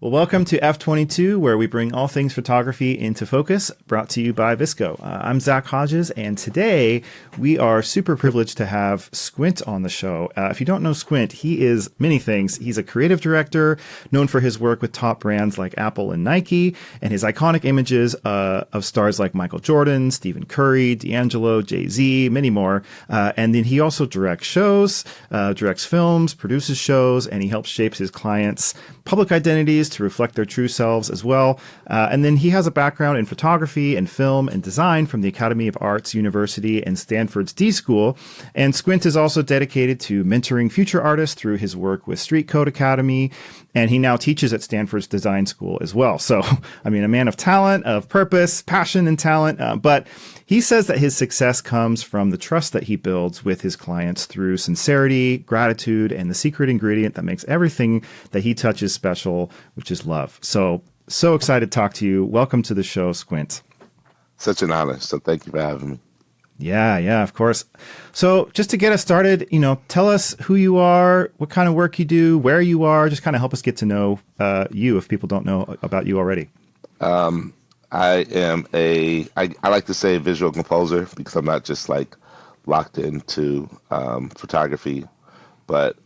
Well, welcome to F22, where we bring all things photography into focus, brought to you by VSCO. I'm Zach Hodges, and today we are super privileged to have Squint on the show. If you don't know Squint, he is many things. He's a creative director known for his work with top brands like Apple and Nike, and his iconic images of stars like Michael Jordan, Stephen Curry, D'Angelo, Jay-Z, many more. And then he also directs shows, directs films, produces shows, and he helps shape his clients' public identities to reflect their true selves as well. And then he has a background in photography and film and design from the Academy of Arts University and Stanford's D School. And Squint is also dedicated to mentoring future artists through his work with Street Code Academy. And he now teaches at Stanford's Design School as well. So, I mean, a man of talent, of purpose, passion, and talent. But he says that his success comes from the trust that he builds with his clients through sincerity, gratitude, and the secret ingredient that makes everything that he touches special, which is love. So excited to talk to you. Welcome to the show, Squint. Such an honor. So thank you for having me. Yeah, of course. So just to get us started, tell us who you are, what kind of work you do, where you are, just kind of help us get to know you if people don't know about you already. I am I like to say a visual composer because I'm not just like locked into photography, but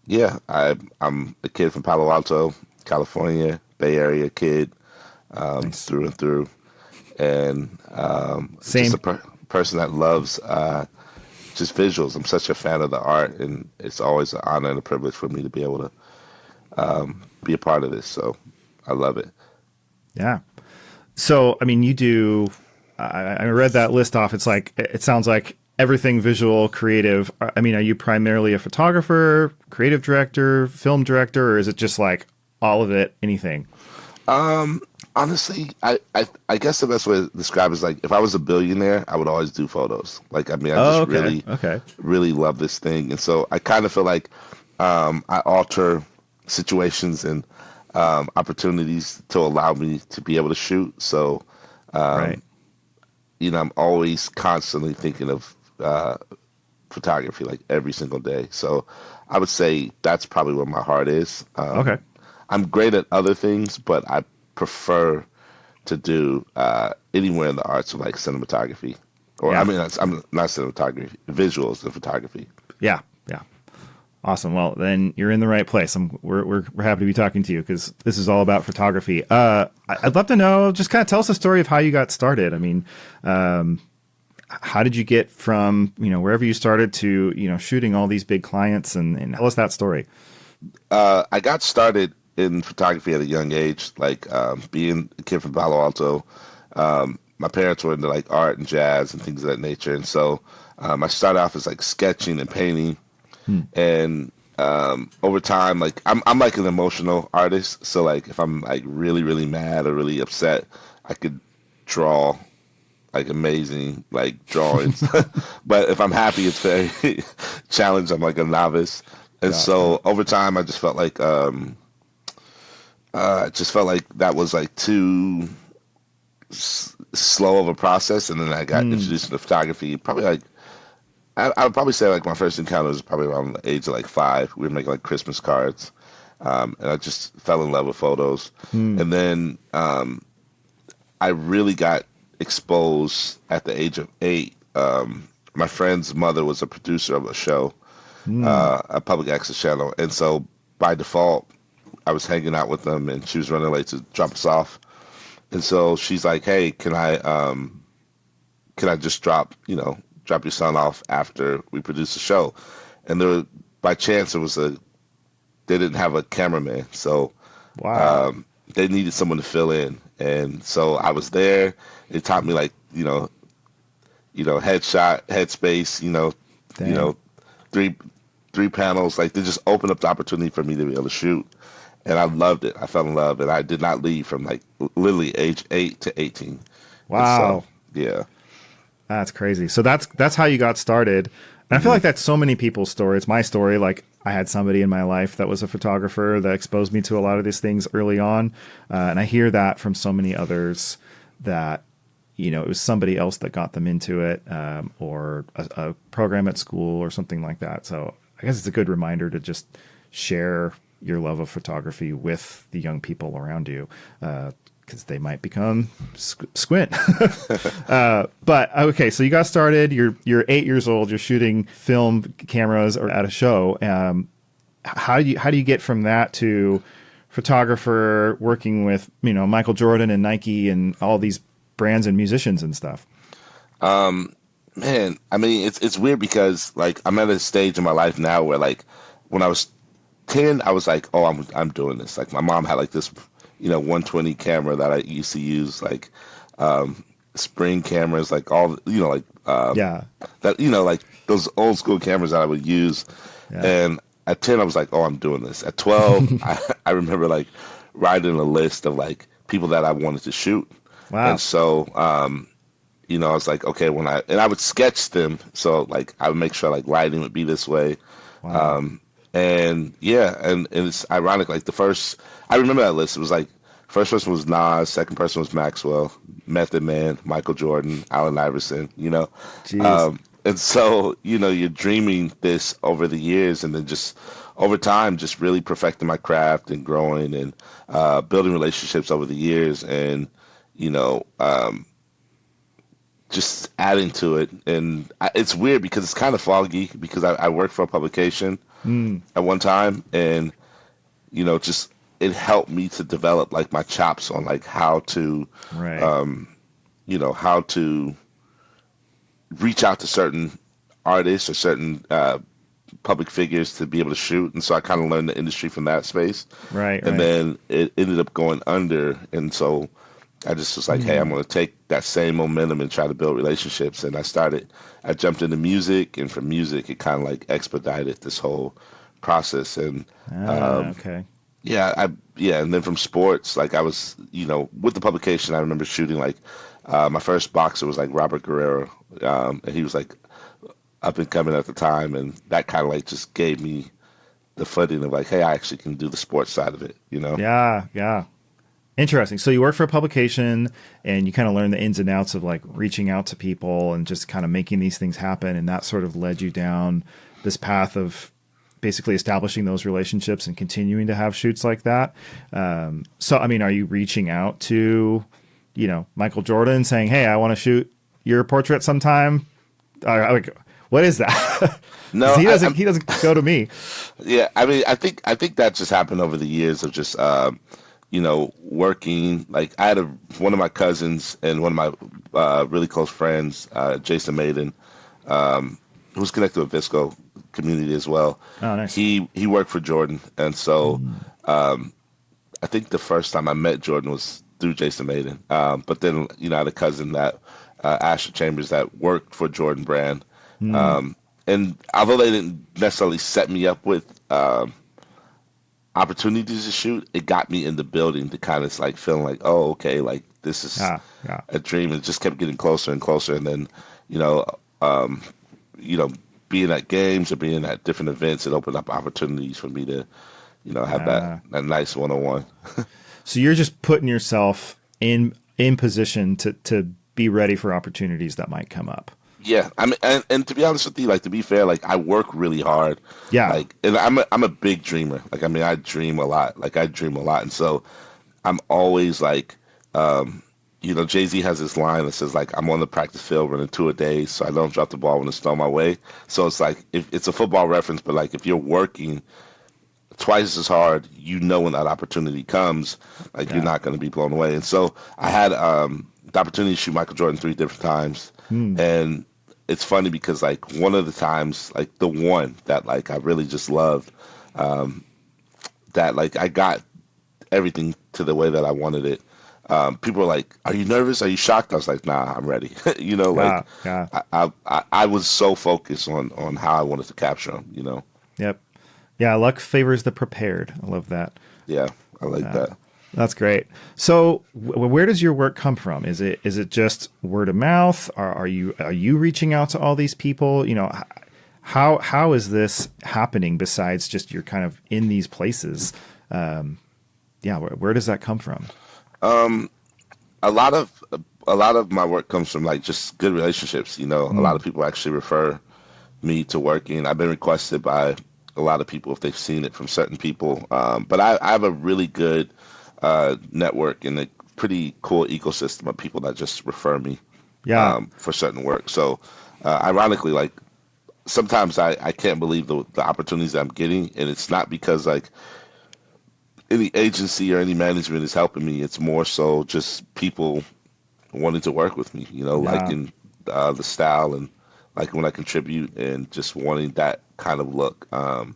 yeah, I'm a kid from Palo Alto, California, Bay Area kid, Nice. through and through, and Same. just a person that loves just visuals. I'm such a fan of the art, and it's always an honor and a privilege for me to be able to be a part of this. So I love it. Yeah. So, I mean, you do, I read that list off. It's like, it sounds like everything visual, creative. I mean, are you primarily a photographer, creative director, film director, or is it just like all of it, anything? Honestly, I guess the best way to describe it is like if I was a billionaire, I would always do photos. Like, I mean, I just really love this thing. And so I kind of feel like I alter situations and opportunities to allow me to be able to shoot. So, Right. I'm always constantly thinking of photography, like every single day. So I would say that's probably where my heart is. Okay. I'm great at other things, but I prefer to do anywhere in the arts of like cinematography. Or, I Yeah. mean, I'm not cinematography, visuals and photography. Yeah. Awesome. Well, then you're in the right place. We're happy to be talking to you because this is all about photography. I'd love to know, just kind of tell us the story of how you got started. I mean, how did you get from, wherever you started to, shooting all these big clients and tell us that story. I got started in photography at a young age, like being a kid from Palo Alto. My parents were into like art and jazz and things of that nature. And so I started off as like sketching and painting. And over time, like I'm like an emotional artist, so like if I'm like really really mad or really upset, I could draw like amazing like drawings. But if I'm happy, it's very challenged. I'm like a novice, and so over time, I just felt like that was like too slow of a process, and then I got introduced to photography. Probably like I would probably say like my first encounter was probably around the age of like 5. We were making like Christmas cards, and I just fell in love with photos. And then I really got exposed at the age of 8. My friend's mother was a producer of a show, a public access channel, and so by default, I was hanging out with them, and she was running late to drop us off. And so she's like, "Hey, can I just drop your son off after we produce the show?" And by chance, they didn't have a cameraman, so Wow. they needed someone to fill in. And so I was there. It taught me like headshot, headspace, Dang. three panels. Like they just opened up the opportunity for me to be able to shoot, and I loved it. I fell in love, and I did not leave from like literally age 8 to 18. And so Wow. yeah. That's crazy. So that's how you got started. And I feel like that's so many people's story. It's my story. Like I had somebody in my life that was a photographer that exposed me to a lot of these things early on. And I hear that from so many others that, it was somebody else that got them into it, or a program at school or something like that. So I guess it's a good reminder to just share, your love of photography with the young people around you, because they might become Squint. But okay, so you got started. You're 8 years old. You're shooting film cameras or at a show. How do you get from that to photographer, working with Michael Jordan and Nike and all these brands and musicians and stuff? Man, I mean, it's weird because like I'm at a stage in my life now where like when I was 10, I was like, oh, I'm doing this. Like my mom had like this, 120 camera that I used to use, like spring cameras, like all, Yeah. that, like those old school cameras that I would use. Yeah. And at 10, I was like, oh, I'm doing this. At 12, I remember like writing a list of like people that I wanted to shoot. Wow. And so, I was like, okay, I would sketch them. So like, I would make sure like lighting would be this way. Wow. And yeah, and it's ironic. Like I remember that list. It was like, first person was Nas, second person was Maxwell, Method Man, Michael Jordan, Allen Iverson, Jeez. And so, you're dreaming this over the years and then just over time, just really perfecting my craft and growing and building relationships over the years and, just adding to it. And it's weird because it's kind of foggy because I worked for a publication at one time and, just it helped me to develop like my chops on like how to, Right. How to reach out to certain artists or certain public figures to be able to shoot. And so I kind of learned the industry from that space. Right. And then it ended up going under. And so I just was like, hey, I'm going to take that same momentum and try to build relationships. And I jumped into music, and from music, it kind of like expedited this whole process. And okay. and then from sports, like I was, with the publication, I remember shooting like my first boxer was like Robert Guerrero, and he was like up and coming at the time, and that kind of like just gave me the footing of like, hey, I actually can do the sports side of it, Yeah. Yeah. Interesting. So you work for a publication and you kind of learn the ins and outs of like reaching out to people and just kind of making these things happen. And that sort of led you down this path of basically establishing those relationships and continuing to have shoots like that. So, I mean, are you reaching out to, Michael Jordan saying, hey, I want to shoot your portrait sometime? Like, what is that? No, he doesn't go to me. Yeah. I mean, I think that just happened over the years of just, working. Like I had one of my cousins and one of my really close friends, Jason Maiden, who's connected with VSCO community as well. Oh, nice. He worked for Jordan, and so I think the first time I met Jordan was through Jason Maiden. But then I had a cousin that Asher Chambers that worked for Jordan Brand, and although they didn't necessarily set me up with opportunities to shoot, it got me in the building to kind of like feeling like, oh, okay, like this is a dream, and it just kept getting closer and closer. And then, being at games or being at different events, it opened up opportunities for me to, have that nice one-on-one. So you're just putting yourself in position to be ready for opportunities that might come up. Yeah, I mean, and to be honest with you, like to be fair, like I work really hard. Yeah, like, and I'm a big dreamer. Like, I mean, I dream a lot. And so I'm always like, Jay-Z has this line that says like, I'm on the practice field running 2 a day, so I don't drop the ball when it's thrown my way. So it's like, if it's a football reference, but like if you're working twice as hard, when that opportunity comes, like you're not going to be blown away. And so I had the opportunity to shoot Michael Jordan 3 different times, and it's funny because like one of the times, like the one that like I really just loved, that like I got everything to the way that I wanted it. People were like, "Are you nervous? Are you shocked?" I was like, "Nah, I'm ready." I was so focused on how I wanted to capture them. Yep. Yeah, luck favors the prepared. I love that. Yeah, I like that. That's great. So, where does your work come from? Is it just word of mouth? Are you reaching out to all these people? How is this happening besides just you're kind of in these places? Where does that come from? A lot of my work comes from like just good relationships. A lot of people actually refer me to working. I've been requested by a lot of people if they've seen it from certain people. But I have a really good network and a pretty cool ecosystem of people that just refer me Yeah. for certain work. So ironically, like sometimes I can't believe the opportunities that I'm getting, and it's not because like any agency or any management is helping me. It's more so just people wanting to work with me, Yeah. liking the style and like when I contribute and just wanting that kind of look. Hmm.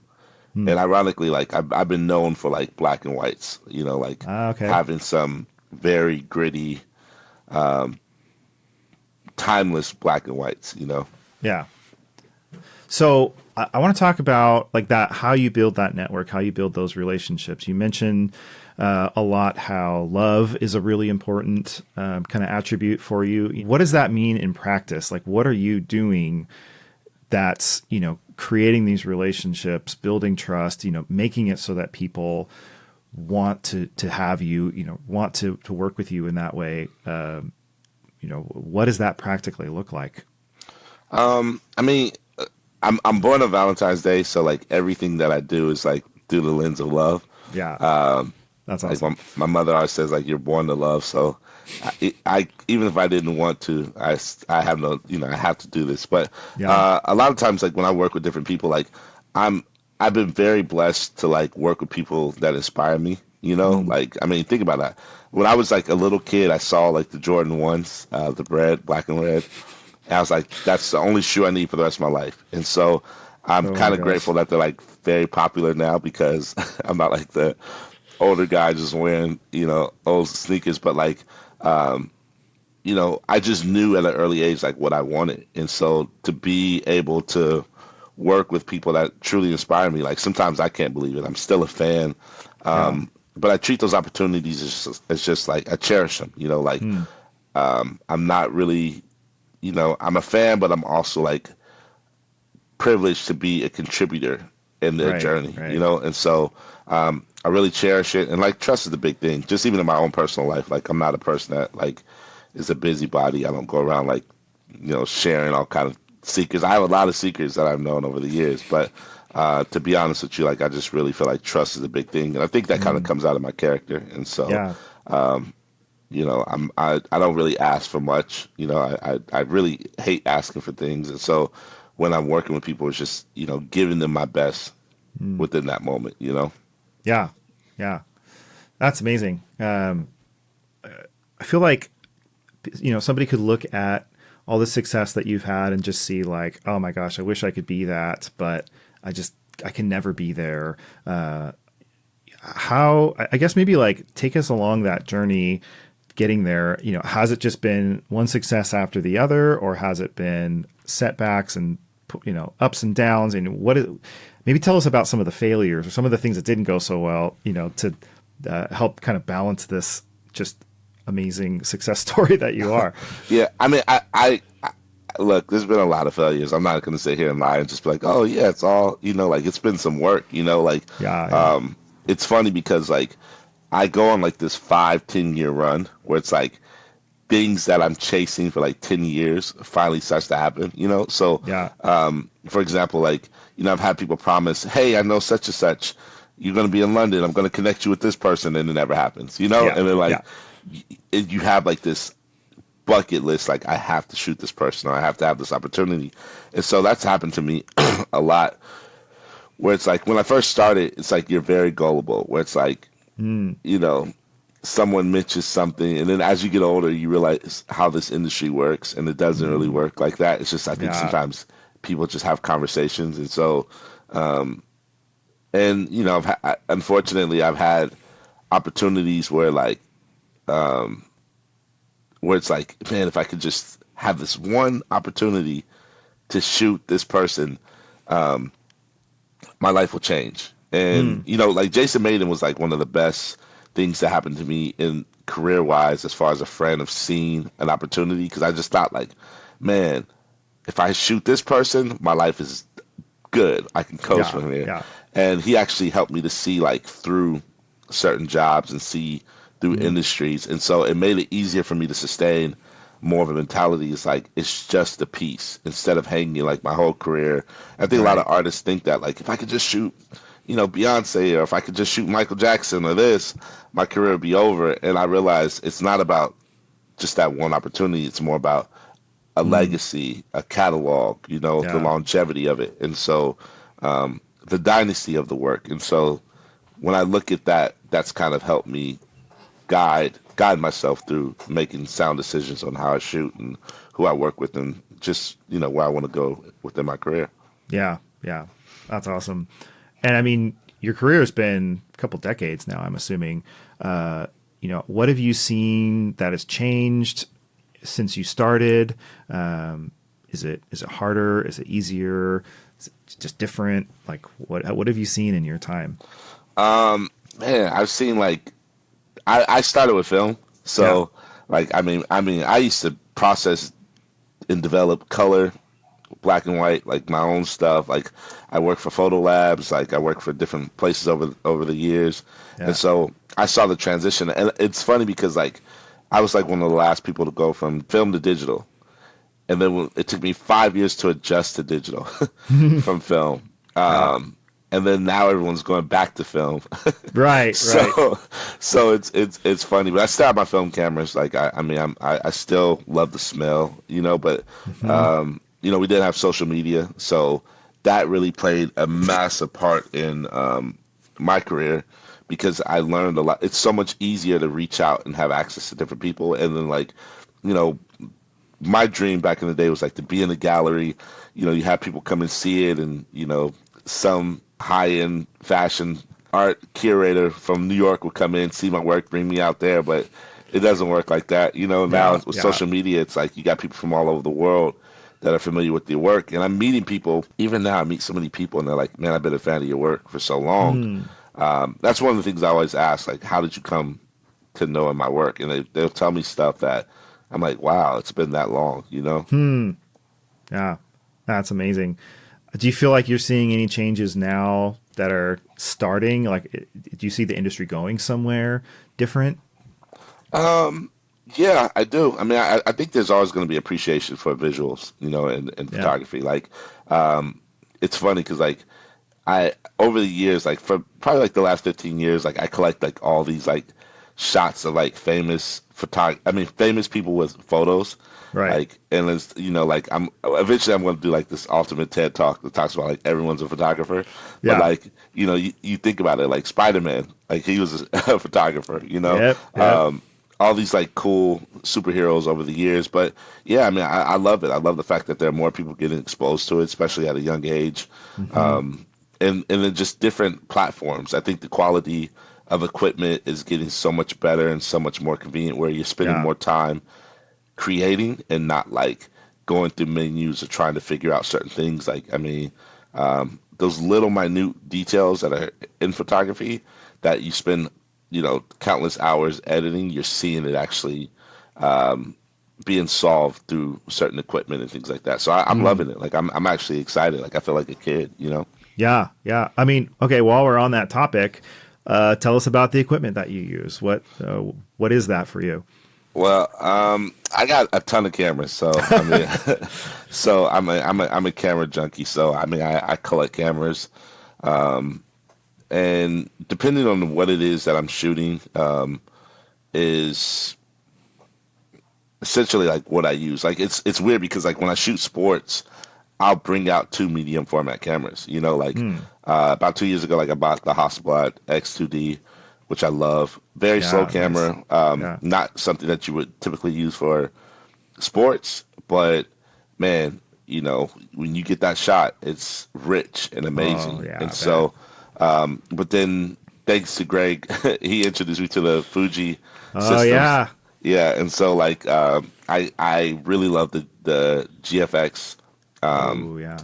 And ironically, like I've been known for like black and whites, like Okay. having some very gritty, timeless black and whites. Yeah. So I want to talk about like that, how you build that network, how you build those relationships. You mentioned a lot how love is a really important kind of attribute for you. What does that mean in practice? Like, what are you doing that's, creating these relationships, building trust, making it so that people want to have you, want to work with you in that way? What does that practically look like? I mean, I'm born on Valentine's Day, so like everything that I do is like through the lens of love. Yeah, Um, that's like awesome. my mother always says, like you're born to love. So I even if I didn't want to, I have no, I have to do this. But Yeah. a lot of times, like when I work with different people, like I'm I've been very blessed to like work with people that inspire me. Mm, Like I mean, think about that. When I was like a little kid, I saw like the Jordan ones, the red, black and red. And I was like, that's the only shoe I need for the rest of my life. And so I'm oh my kind of gosh. grateful that they're like very popular now because I'm not like the older guy just wearing, old sneakers. But like, um, I just knew at an early age like what I wanted. And so to be able to work with people that truly inspire me, like sometimes I can't believe it. I'm still a fan. Yeah. But I treat those opportunities as just like I cherish them, like Mm, I'm not really, I'm a fan, but I'm also like privileged to be a contributor in their right. journey, Right. and so I really cherish it. And like trust is the big thing. Just even in my own personal life, like I'm not a person that like is a busybody. I don't go around like sharing all kind of secrets. I have a lot of secrets that I've known over the years, but to be honest with you, like I just really feel like trust is a big thing, and I think that kind of Mm, comes out of my character. And so yeah. I don't really ask for much. I really hate asking for things, and so when I'm working with people, it's just giving them my best Mm, within that moment. yeah. Yeah. That's amazing. I feel like somebody could look at all the success that you've had and just see like, oh my gosh, I wish I could be that, but I can never be there. How, I guess maybe like take us along that journey getting there. Has it just been one success after the other, or has it been setbacks and ups and downs? And maybe tell us about some of the failures or some of the things that didn't go so well, to help kind of balance this just amazing success story that you are. Yeah, I mean, I look. There's been a lot of failures. I'm not going to sit here and lie and just be like, oh yeah, it's all like it's been some work. Like Yeah, yeah. it's funny because like I go on like this 5-10 year run where it's like things that I'm chasing for like 10 years finally starts to happen. So, Yeah. for example, like, I've had people promise, hey, I know such and such, you're going to be in London, I'm going to connect you with this person, and it never happens. Yeah. And then Yeah. like, you have like this bucket list, like, I have to shoot this person, or I have to have this opportunity. And so that's happened to me a lot, where it's like, when I first started, it's like, you're very gullible, where it's like, Mm, you know, someone mentions something, and then as you get older, you realize how this industry works, and it doesn't really mm, work like that. It's just I think yeah. sometimes people just have conversations, and so, and unfortunately, I've had opportunities where like, where it's like, man, if I could just have this one opportunity to shoot this person, my life will change. And Mm, like Jason Maiden was like one of the best things that happened to me in career wise, as far as a friend of seeing an opportunity, because I just thought like, man, if I shoot this person, my life is good. I can coast yeah. from here. Yeah. And he actually helped me to see like through certain jobs and see through Mm, industries, and so it made it easier for me to sustain. more of a mentality. It's like it's just a piece instead of hanging like my whole career. I think a lot of Right. artists think that like if I could just shoot, Beyonce, or if I could just shoot Michael Jackson or this, my career would be over. And I realized it's not about just that one opportunity. It's more about a Mm. legacy, a catalog, the Yeah. longevity of it. And so the dynasty of the work. And so when I look at that, that's kind of helped me guide myself through making sound decisions on how I shoot and who I work with and just, where I want to go within my career. Yeah. Yeah. That's awesome. And I mean, your career has been a couple decades now, I'm assuming. What have you seen that has changed since you started? Is it harder? Is it easier? Is it just different? Like what have you seen in your time? Man, I've seen like I started with film, Yeah. so like I used to process and develop color, black and white, like my own stuff. Like I worked for photo labs, like I worked for different places over the years, and Yeah. so I saw the transition. And it's funny because like I was like one of the last people to go from film to digital, and then it took me 5 years to adjust to digital from film. Yeah. And then now everyone's going back to film. Right. Right. so so it's funny, but I still have my film cameras. Like I still love the smell, but Hmm. we didn't have social media, so that really played a massive part in my career because I learned a lot. It's so much easier to reach out and have access to different people, and then like you know my dream back in the day was like to be in a gallery. You have people come and see it, and some high-end fashion art curator from New York would come in, see my work, bring me out there. But it doesn't work like that. Now Yeah. with Yeah. social media, it's like you got people from all over the world that are familiar with your work. And I'm meeting people, even now, I meet so many people, and they're like, man, I've been a fan of your work for so long. Mm. That's one of the things I always ask, like, how did you come to knowing my work? And they'll tell me stuff that I'm like, wow, it's been that long. Hmm. Yeah. That's amazing. Do you feel like you're seeing any changes now that are starting? Like, do you see the industry going somewhere different? Yeah, I do. I mean, I think there's always going to be appreciation for visuals, in Yeah. photography. Like, it's funny because like I over the years, like for probably like the last 15 years, like I collect like all these like shots of like famous people with photos. Right. Like, and it's like I'm going to do like this ultimate TED talk that talks about like everyone's a photographer, but Yeah. like you think about it, like Spider-Man, like he was a photographer. Yep. Yep. All these like cool superheroes over the years. But yeah, I mean, I love it. I love the fact that there are more people getting exposed to it, especially at a young age, Hmm. um, and then just different platforms. I think the quality of equipment is getting so much better and so much more convenient, where you're spending Yeah. more time creating and not like going through menus or trying to figure out certain things. Like, I mean, those little minute details that are in photography that you spend, countless hours editing, you're seeing it actually um, being solved through certain equipment and things like that. So I'm Mm. loving it. Like, I'm actually excited. Like, I feel like a kid. Yeah. Yeah. I mean, okay. While we're on that topic, tell us about the equipment that you use. What is that for you? Well, I got a ton of cameras, so I mean, so I'm a camera junkie. So I mean, I collect cameras, um, and depending on what it is that I'm shooting, is essentially like what I use. Like it's weird because like when I shoot sports, I'll bring out two medium format cameras. Like Hmm. about 2 years ago, like I bought the Hasselblad X2D, which I love. Very slow Yeah. Nice. camera, Yeah. not something that you would typically use for sports, but man, when you get that shot, it's rich and Oh, amazing. yeah. And I bet. so, but then thanks to Greg, he introduced me to the Fuji Oh, systems. yeah. Yeah, and so like I really love the GFX. Um, Oh, yeah.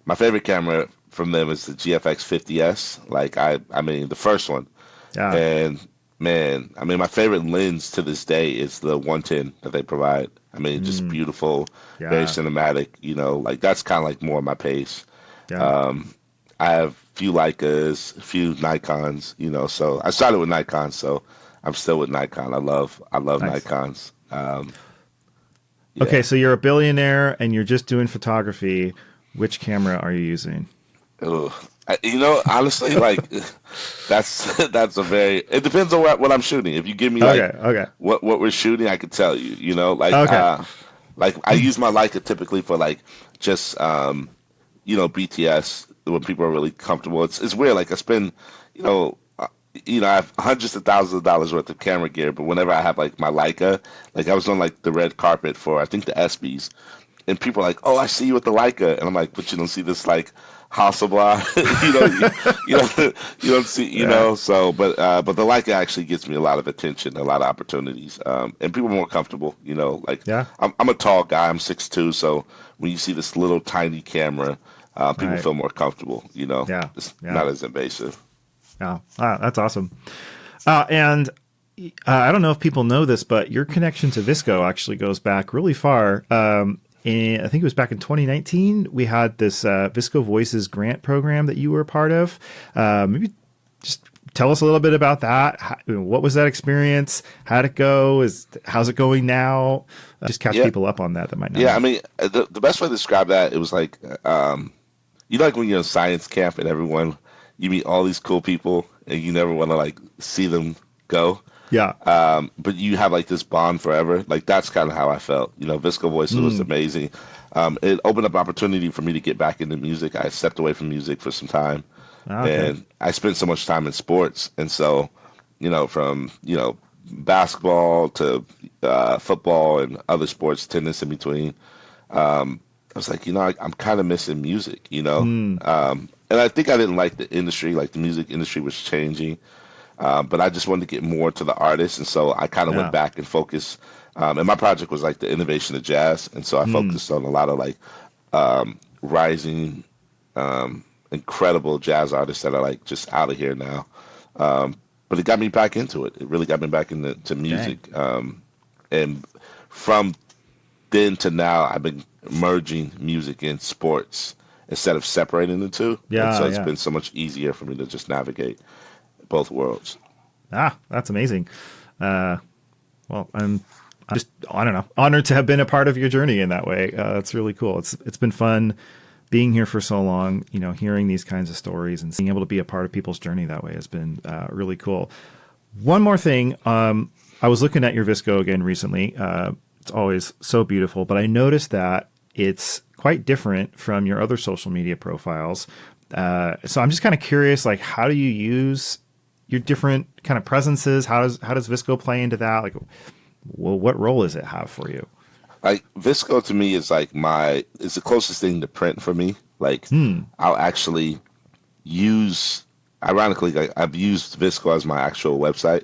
my favorite camera from them is the GFX 50S. Like I mean the first one, Yeah. and man, I mean my favorite lens to this day is the 110 that they provide. I mean just Mm. beautiful, very Yeah. cinematic. Like that's kind of like more my pace. Yeah. Um, I have a few Leicas, a few Nikons. So I started with Nikon, so I'm still with Nikon. I love Nice. Nikons. Okay, so you're a billionaire and you're just doing photography. Which camera are you using? Ugh. Honestly, like that's a very. It depends on what I'm shooting. If you give me like Okay. what we're shooting, I could tell you. Okay. Like I use my Leica typically for like just BTS when people are really comfortable. It's weird. Like I spend, you know. I have hundreds of thousands of dollars worth of camera gear, but whenever I have like my Leica, like I was on like the red carpet for I think the ESPYS, and people are like, "Oh, I see you with the Leica," and I'm like, "But you don't see this like Hasselblad, you don't see, Yeah. So, but the Leica actually gets me a lot of attention, a lot of opportunities, and people are more comfortable. Like Yeah. I'm a tall guy, I'm 6'2", so when you see this little tiny camera, people Right. feel more comfortable. Yeah. It's Yeah. not as invasive. Yeah. That's awesome. And I don't know if people know this, but your connection to VSCO actually goes back really far. And I think it was back in 2019. We had this VSCO Voices grant program that you were a part of. Maybe just tell us a little bit about that. What was that experience? How'd it go? How's it going now? Just catch Yeah, people up on that might not yeah. I know. mean, the best way to describe that, it was like, like when you're in science camp and you meet all these cool people and you never want to like see them go. Yeah. But you have like this bond forever. Like that's kind of how I felt. VSCO Voices was Mm, amazing. It opened up opportunity for me to get back into music. I stepped away from music for some time, okay. and I spent so much time in sports. And so, from basketball to football and other sports, tennis in between. I was like, I'm kind of missing music. Mm, And I think I didn't like the industry. Like the music industry was changing. But I just wanted to get more to the artist, and so I kind of went yeah. back and focused. And my project was like the innovation of jazz, and so I Mm, focused on a lot of like rising, incredible jazz artists that are like just out of here now. But it got me back into it. It really got me back into dang. music. And from then to now, I've been merging music and sports instead of separating the two, and so Yeah. it's Yeah. been so much easier for me to just navigate both worlds. That's amazing. Uh, well, I'm just, I don't know, honored to have been a part of your journey in that way. It's really cool. It's been fun being here for so long, hearing these kinds of stories and being able to be a part of people's journey that way has been really cool. One more thing. I was looking at your VSCO again recently. It's always so beautiful, but I noticed that it's quite different from your other social media profiles. So I'm just kind of curious, like, how do you use your different kind of presences? How does VSCO play into that? Like, well, what role does it have for you? Like VSCO to me is like it's the closest thing to print for me. Like Hmm. I'll actually use, ironically, like, I've used VSCO as my actual website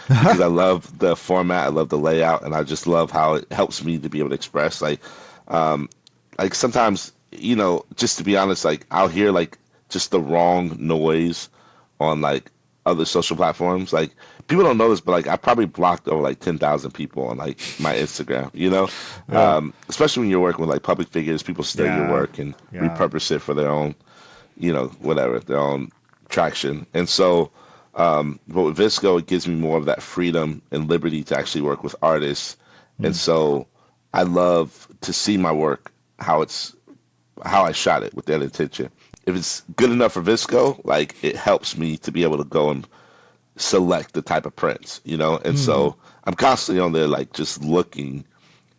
because I love the format, I love the layout, and I just love how it helps me to be able to express. Like sometimes, just to be honest, like I'll hear like just the wrong noise on like other social platforms. Like people don't know this, but like I probably blocked over like 10,000 people on like my Instagram. Yeah. Especially when you're working with like public figures, people steal your Yeah. work and Yeah. repurpose it for their own, whatever, their own traction. And so, but with VSCO, it gives me more of that freedom and liberty to actually work with artists. And Hmm. so I love to see my work, how I shot it with that intention. If it's good enough for VSCO, like it helps me to be able to go and select the type of prints, And Hmm. so I'm constantly on there, like just looking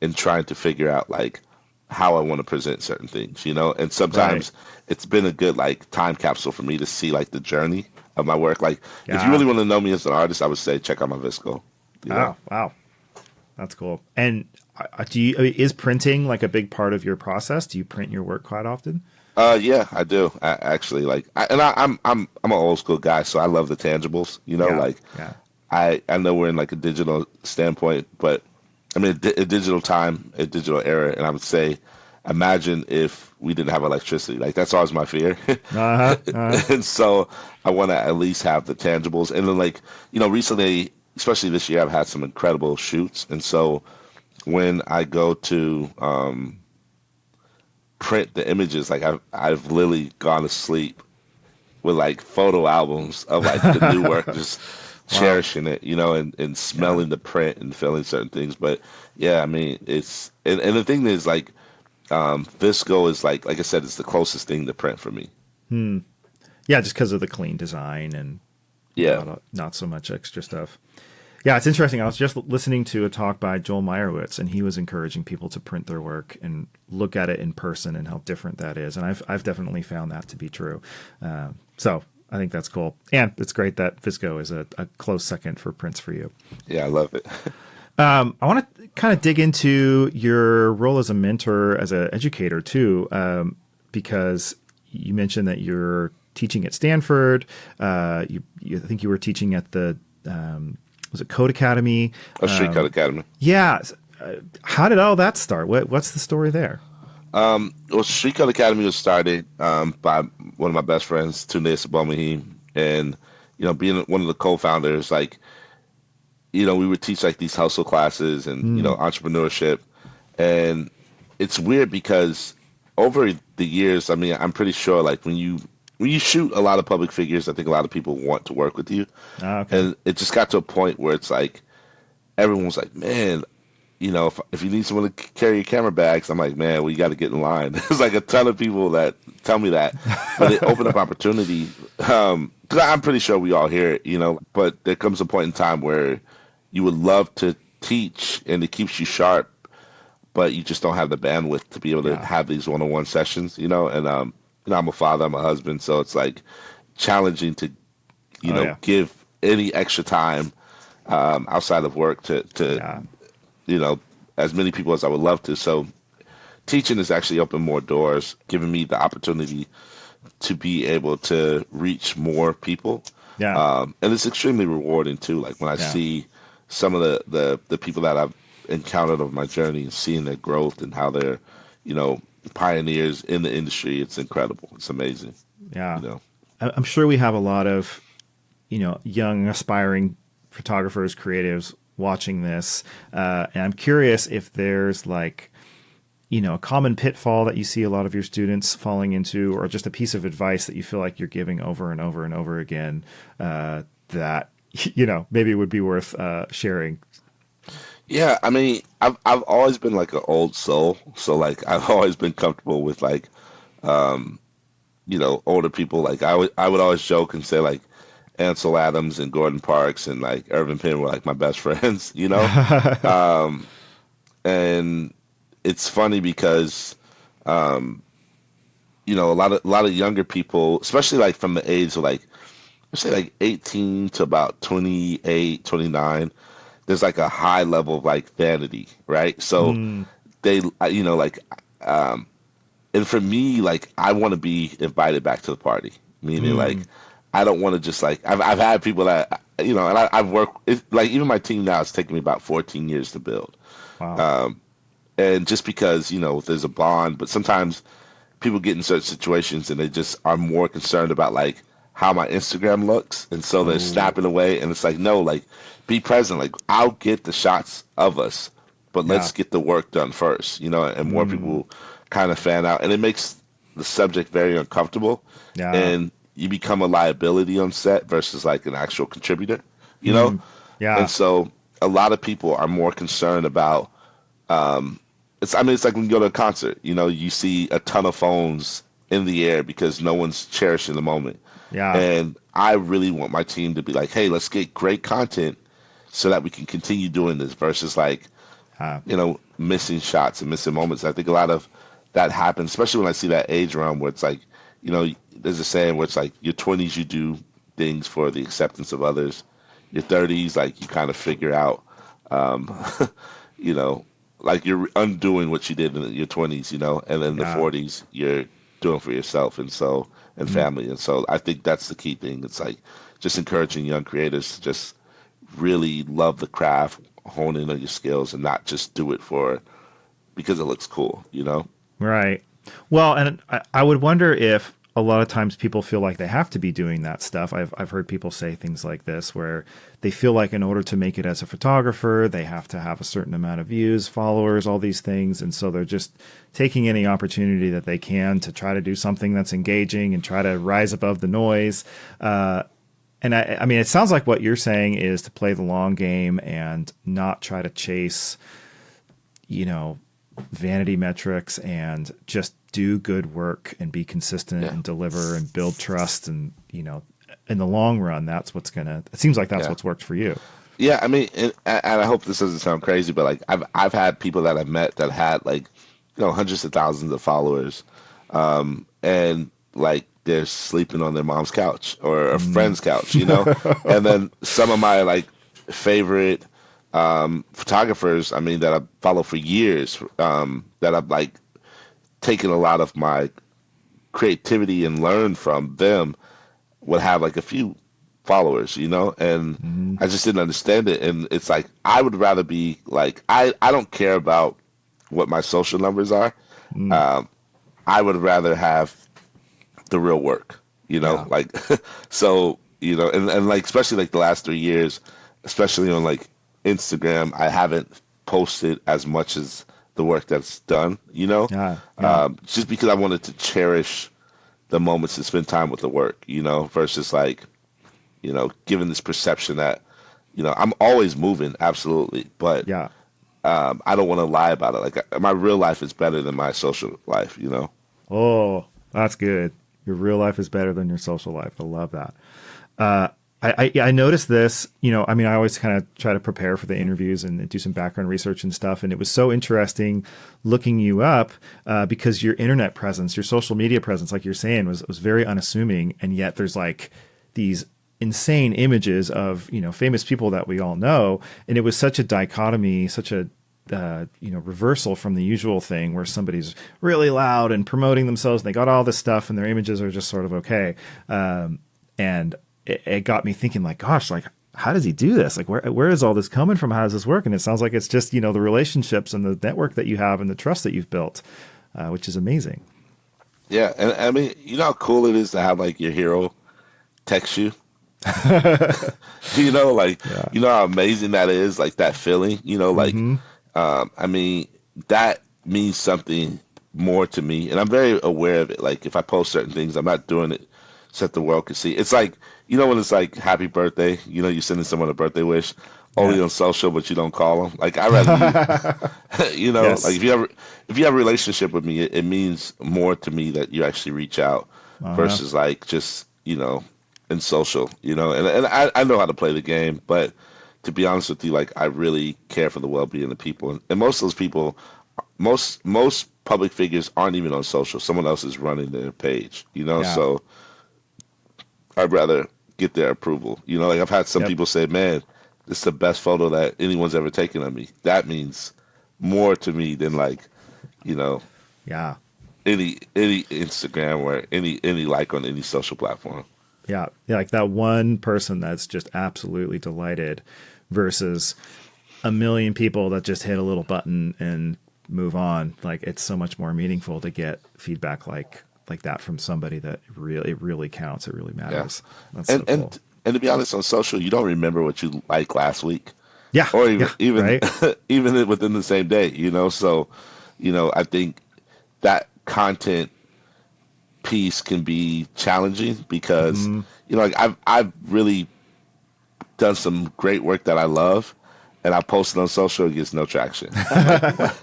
and trying to figure out like how I want to present certain things. And Right. sometimes it's been a good like time capsule for me to see like the journey of my work. Like if you Yeah. really want to know me as an artist, I would say check out my VSCO. You know. Oh, wow. That's cool. And is printing like a big part of your process? Do you print your work quite often? Yeah, I do. I actually like, I'm an old school guy, so I love the tangibles. Yeah. Like Yeah. I know we're in like a digital standpoint, but I mean a digital time, a digital era, and I would say, imagine if we didn't have electricity. Like that's always my fear, Uh-huh. Uh-huh. and so I want to at least have the tangibles. And then like recently, especially this year, I've had some incredible shoots, and so when I go to print the images, like I've literally gone to sleep with like photo albums of like the new work Wow. cherishing it, and Yeah. smelling the print and feeling certain things. But yeah, I mean, and the thing is like, VSCO is like I said, it's the closest thing to print for me. Hmm. Yeah, just because of the clean design and Yeah. not so much extra stuff. Yeah, it's interesting. I was just listening to a talk by Joel Meyerowitz, and he was encouraging people to print their work and look at it in person and how different that is. And I've definitely found that to be true. So I think that's cool, and it's great that VSCO is a close second for prints for you. Yeah, I love it. I want to kind of dig into your role as a mentor, as an educator too, because you mentioned that you're teaching at Stanford. I think you were teaching at the was it Code Academy? A Street Cut Academy. Yeah. How did all that start? What's the story there? Well, Street Cut Academy was started by one of my best friends, Tunde Sabomahi, and being one of the co-founders, like we would teach like these hustle classes and Mm, entrepreneurship, and it's weird because over the years, I mean, I'm pretty sure like when you shoot a lot of public figures, I think a lot of people want to work with you, okay. and it just got to a point where it's like everyone's like, man, if you need someone to carry your camera bags, I'm like, man, we got to get in line. There's like a ton of people that tell me that, but it opened up opportunity. Because I'm pretty sure we all hear it, but there comes a point in time where you would love to teach and it keeps you sharp, but you just don't have the bandwidth to be able to Yeah. have these one-on-one sessions, and I'm a father, I'm a husband, so it's like challenging to, Oh yeah. give any extra time outside of work to Yeah. you know, as many people as I would love to. So teaching has actually opened more doors, giving me the opportunity to be able to reach more people. Yeah. And it's extremely rewarding too. Like when I Yeah. see some of the people that I've encountered over my journey and seeing their growth and how they're, you know, pioneers in the industry, it's incredible. It's amazing, Yeah. you know. I'm sure we have a lot of young aspiring photographers, creatives watching this, and I'm curious if there's like a common pitfall that you see a lot of your students falling into, or just a piece of advice that you feel like you're giving over and over and over again, that maybe would be worth sharing. Yeah, I mean, I've always been like an old soul, so like I've always been comfortable with like older people. Like I would always joke and say like Ansel Adams and Gordon Parks and like Irvin Penn were like my best friends, Um, and it's funny because a lot of younger people, especially like from the age of like let's say like 18 to about 28, 29, there's like a high level of like vanity, right? So Mm, they like um and for me, like I want to be invited back to the party, meaning like mm, I don't want to just like I've had people that and I've worked like even my team now it's taken me about 14 years to build, wow. um, and just because there's a bond, but sometimes people get in certain situations and they just are more concerned about like how my Instagram looks, and so they're Oh, snapping away, and it's like no, like be present, like I'll get the shots of us, but yeah. let's get the work done first, and more Mm, people kind of fan out, and it makes the subject very uncomfortable, yeah. and you become a liability on set versus like an actual contributor, you know, Mm, and yeah. so a lot of people are more concerned about it's like when you go to a concert, you see a ton of phones in the air because no one's cherishing the moment. Yeah. And I really want my team to be like, hey, let's get great content so that we can continue doing this versus like, Uh, missing shots and missing moments. I think a lot of that happens, especially when I see that age realm where it's like, there's a saying where it's like your 20s you do things for the acceptance of others. Your 30s, like you kind of figure out, um, you know, like you're undoing what you did in your 20s, and then the yeah. 40s you're doing for yourself and Mm, family. And so I think that's the key thing. It's like just encouraging young creators to just really love the craft, hone in on your skills, and not just do it for because it looks cool. right. Well, and I would wonder if a lot of times people feel like they have to be doing that stuff. I've heard people say things like this where they feel like in order to make it as a photographer, they have to have a certain amount of views, followers, all these things. And so they're just taking any opportunity that they can to try to do something that's engaging and try to rise above the noise. And I mean, it sounds like what you're saying is to play the long game and not try to chase, you know, vanity metrics, and just do good work and be consistent Yeah. and deliver and build trust. And, you know, in the long run, that's what's it seems like that's Yeah. what's worked for you. Yeah, I mean, and I hope this doesn't sound crazy, but like I've had people that I've met that had like, hundreds of thousands of followers, and like they're sleeping on their mom's couch or a Mm. friend's couch, and then some of my like favorite photographers, I mean, that I follow for years, that I've like taken a lot of my creativity and learned from them would have like a few followers, and Mm. I just didn't understand it. And it's like I would rather be like I don't care about what my social numbers are. Mm. Um, I would rather have the real work, Yeah. like so, and like especially like the last 3 years, especially on like Instagram, I haven't posted as much as the work that's done, Yeah. Yeah. just because I wanted to cherish the moments to spend time with the work, versus like, given this perception that, I'm always moving, absolutely, but Yeah. I don't want to lie about it. Like my real life is better than my social life. Oh, that's good. Your real life is better than your social life. I love that. Uh, I noticed this, I mean, I always kind of try to prepare for the interviews and do some background research and stuff. And it was so interesting looking you up, because your internet presence, your social media presence, like you're saying, was very unassuming. And yet there's like these insane images of, famous people that we all know. And it was such a dichotomy, such a, reversal from the usual thing where somebody's really loud and promoting themselves and they got all this stuff and their images are just sort of okay. And it got me thinking, like, gosh, like, how does he do this? Like, where is all this coming from? How does this work? And it sounds like it's just, the relationships and the network that you have and the trust that you've built, which is amazing. Yeah, and I mean, you know how cool it is to have like your hero text you. Like Yeah. you know how amazing that is, like that feeling. Like Mm-hmm. I mean, that means something more to me, and I'm very aware of it. Like if I post certain things, I'm not doing it so that the world can see. It's like when it's like happy birthday. You're sending someone a birthday wish Yeah. only on social, but you don't call them. Like I rather you. Like Yes. if you have a relationship with me, it means more to me that you actually reach out Uh-huh. versus like just in social, and I know how to play the game, but to be honest with you, like I really care for the well-being of people, and most of those people, most public figures aren't even on social. Someone else is running their page, Yeah. so I'd rather get their approval. Like I've had some Yep. people say, "Man, this is the best photo that anyone's ever taken of me." That means more to me than like, you know, Yeah. any Instagram or any like on any social platform. Yeah. Yeah. Like that one person that's just absolutely delighted versus a million people that just hit a little button and move on. Like it's so much more meaningful to get feedback like that from somebody that really, it really counts. It really Yeah, matters. That's so and cool. and and to be honest, on social, you don't remember what you liked last week, Yeah. or even Yeah. even Right. even within the same day. So, I think that content piece can be challenging because Mm-hmm. like I've really done some great work that I love, and I post it on social, it gets no traction. I'm like, what?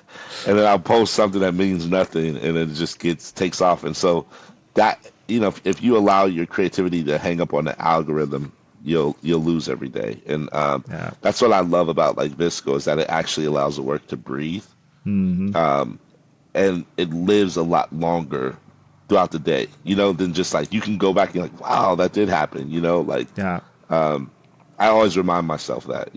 And then I'll post something that means nothing, and it just takes off. And so that if you allow your creativity to hang up on the algorithm, you'll lose every day. And Yeah. that's what I love about like VSCO is that it actually allows the work to breathe, Mm-hmm. and it lives a lot longer throughout the day. Than just like you can go back and like, wow, that did happen. Like Yeah. I always remind myself that.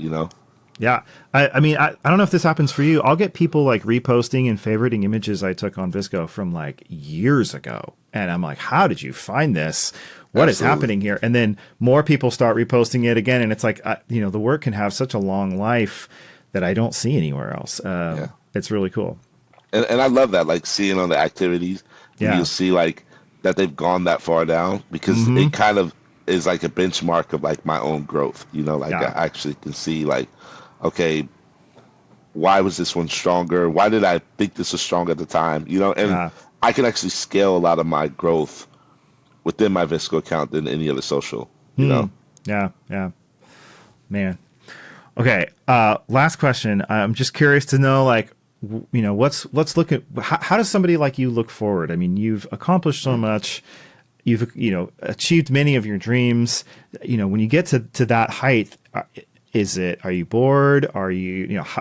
Yeah. I mean, I don't know if this happens for you. I'll get people like reposting and favoriting images I took on VSCO from like years ago. And I'm like, how did you find this? What is Absolutely. happening here? And then more people start reposting it again. And it's like, the work can have such a long life that I don't see anywhere else. Yeah. It's really cool. And I love that, like seeing on the activities when Yeah. you'll see like that they've gone that far down because Mm-hmm. it kind of is like a benchmark of like my own growth. Like I Yeah. actually can see like, okay, why was this one stronger? Why did I think this was strong at the time? And Yeah. I can actually scale a lot of my growth within my VSCO account than any other social. You Hmm. know. Yeah. Yeah. Man. Okay. Last question. I'm just curious to know, like, let's look at how does somebody like you look forward? I mean, you've accomplished so much. You've, achieved many of your dreams. When you get to that height, are you bored? Are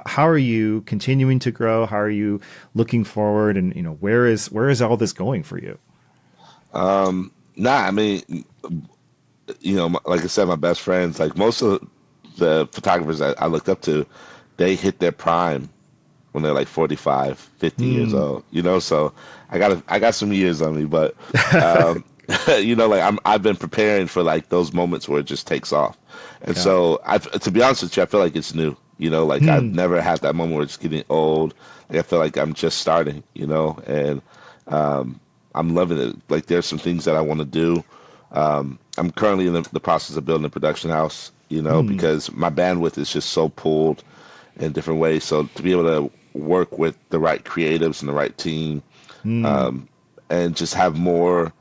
how are you continuing to grow? How are you looking forward? And, where is all this going for you? Nah, I mean, like I said, my best friends, like most of the photographers that I looked up to, they hit their prime when they're like 45, 50 years Mm, old, so I got some years on me, but, um, like I've been preparing for like those moments where it just takes off. And yeah. so to be honest with you, I feel like it's new, like I've Hmm. never had that moment where it's getting old. Like I feel like I'm just starting, and, I'm loving it. Like there's some things that I want to do. I'm currently in the process of building a production house, Hmm. because my bandwidth is just so pulled in different ways. So to be able to work with the right creatives and the right team, Hmm. and just have more,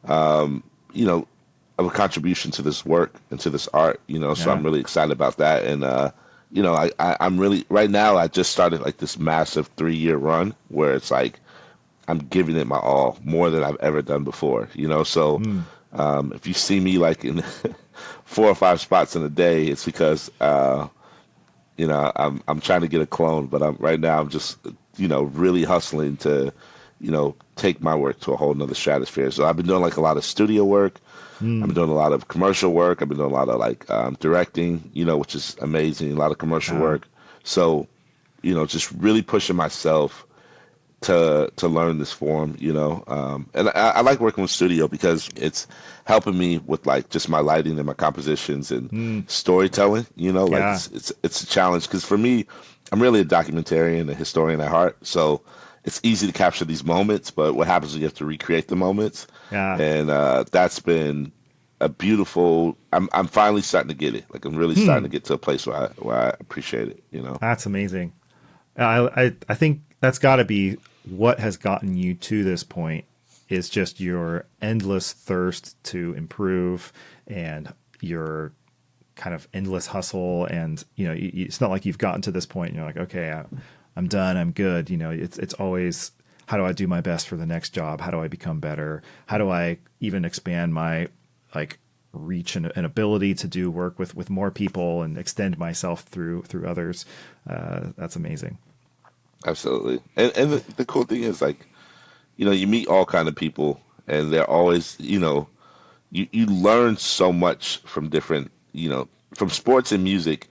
you know, of a contribution to this work and to this art, so Yeah. I'm really excited about that. And, I'm really, right now, I just started like this massive 3-year run where it's like, I'm giving it my all, more than I've ever done before, so, Hmm. if you see me like in 4 or 5 spots in a day, it's because, I'm trying to get a clone, but right now I'm just, really hustling to, take my work to a whole nother stratosphere. So I've been doing like a lot of studio work. I've been Hmm. doing a lot of commercial work. I've been doing a lot of like, directing, which is amazing. A lot of commercial Yeah. work. So, just really pushing myself to learn this form, and I like working with studio because it's helping me with like just my lighting and my compositions and Hmm. storytelling. Like Yeah. it's a challenge because for me, I'm really a documentarian, a historian at heart. So it's easy to capture these moments, but what happens is you have to recreate the moments, Yeah. and that's been a beautiful. I'm finally starting to get it. Like I'm really starting Hmm. to get to a place where I appreciate it. That's amazing. I think that's got to be what has gotten you to this point is just your endless thirst to improve and your kind of endless hustle. And it's not like you've gotten to this point and you're like, okay, I'm done, I'm good. It's always, how do I do my best for the next job? How do I become better? How do I even expand my like reach and ability to do work with more people and extend myself through others? That's amazing. Absolutely. And the cool thing is like, you meet all kind of people and they're always, you learn so much from different, from sports and music.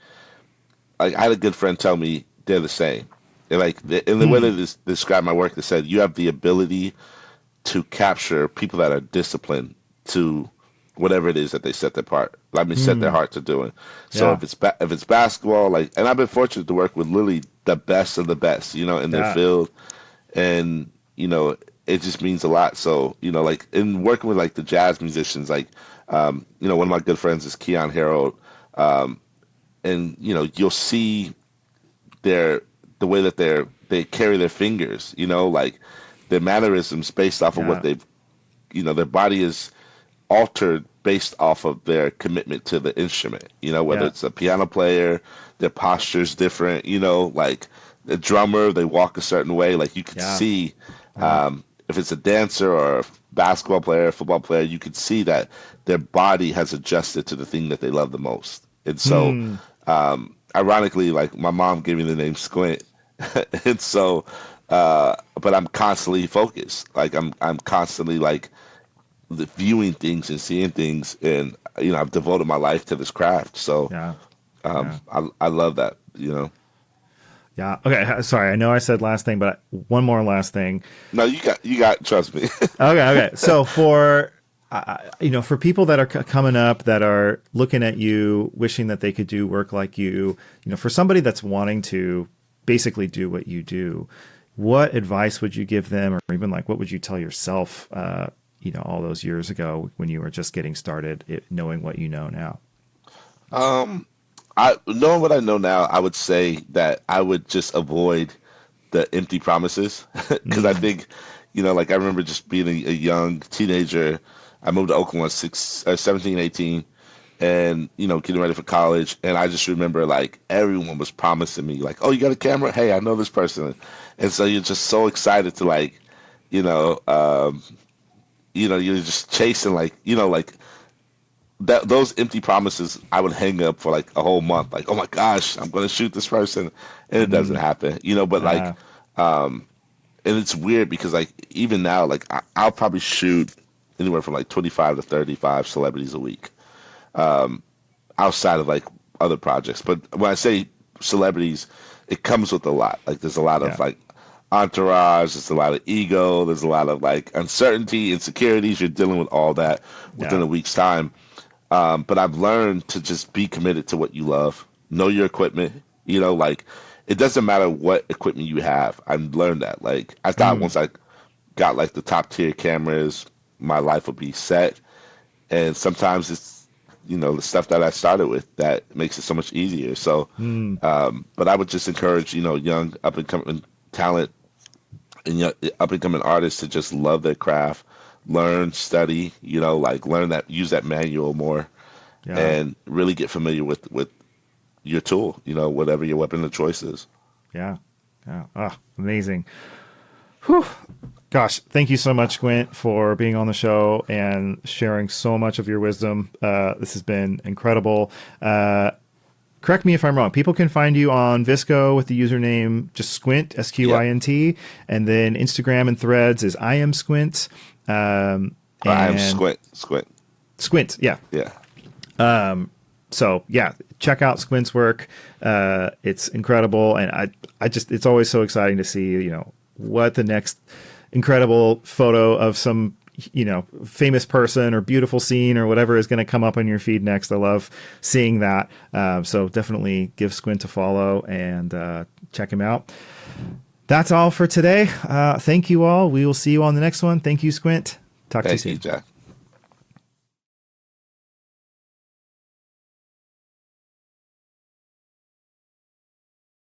Like I had a good friend tell me they're the same. And like in the way Hmm. they describe my work, they said you have the ability to capture people that are disciplined to whatever it is that they set their part. Let me set their Hmm. heart to doing. So Yeah. if it's basketball, like, and I've been fortunate to work with literally the best of the best, in their Yeah. field, and it just means a lot. So like in working with like the jazz musicians, like one of my good friends is Keon Harold, and you'll see their the way that they carry their fingers, like their mannerisms based off of what Yeah. they've their body is altered based off of their commitment to the instrument. Whether Yeah. it's a piano player, their posture's different. Like the drummer, they walk a certain way. Like you could Yeah. see, Yeah. if it's a dancer or a basketball player, a football player, you could see that their body has adjusted to the thing that they love the most. And so, Hmm. ironically, like my mom gave me the name Squint, and so, but I'm constantly focused. Like I'm constantly like viewing things and seeing things, and I've devoted my life to this craft. So Yeah. Yeah. I love that. Yeah. Okay. Sorry. I know I said last thing, but one more last thing. No, you got trust me. Okay. Okay. So for people that are coming up that are looking at you, wishing that they could do work like for somebody that's wanting to basically do what you do, what advice would you give them, or even like what would you tell yourself, all those years ago when you were just getting started, knowing what you know now? um, I knowing what I know now, I would say that I would just avoid the empty promises because I Mm, think, like I remember just being a young teenager. I moved to Oakland when I was 17, 18. and getting ready for college. And I just remember like everyone was promising me like, oh, you got a camera? Hey, I know this person. And so you're just so excited to like, you know, um, you're just chasing like that those empty promises I would hang up for like a whole month. Like, oh my gosh, I'm gonna shoot this person, and it doesn't happen. But like, Uh, and it's weird because like even now, like I'll probably shoot anywhere from like 25 to 35 celebrities a week, outside of like other projects. But when I say celebrities, it comes with a lot. Like there's a lot of yeah. like entourage, there's a lot of ego, there's a lot of like uncertainty, insecurities. You're dealing with all that within Yeah. a week's time. But I've learned to just be committed to what you love. Know your equipment. Like it doesn't matter what equipment you have. I've learned that. Like I thought Mm, once I got like the top tier cameras, my life would be set. And sometimes it's the stuff that I started with that makes it so much easier. So, mm, but I would just encourage young up and coming talent and young, up and coming artists to just love their craft, learn, study. Like learn that, use that manual more, yeah. and really get familiar with your tool. Whatever your weapon of choice is. Yeah. Yeah. Oh, amazing. Whew. Gosh, thank you so much, Squint, for being on the show and sharing so much of your wisdom. This has been incredible. Correct me if I'm wrong. People can find you on VSCO with the username just Squint, Yeah, Squint, and then Instagram and Threads is I am Squint. I am And Squint. Squint, yeah. Yeah. So yeah, check out Squint's work. It's incredible, and it's always so exciting to see what the next incredible photo of some famous person or beautiful scene or whatever is going to come up on your feed next. I love seeing that. So definitely give Squint a follow and check him out. That's all for today. Thank you all. We will see you on the next one. Thank you, Squint. Talk to you Thank you, soon. Jack.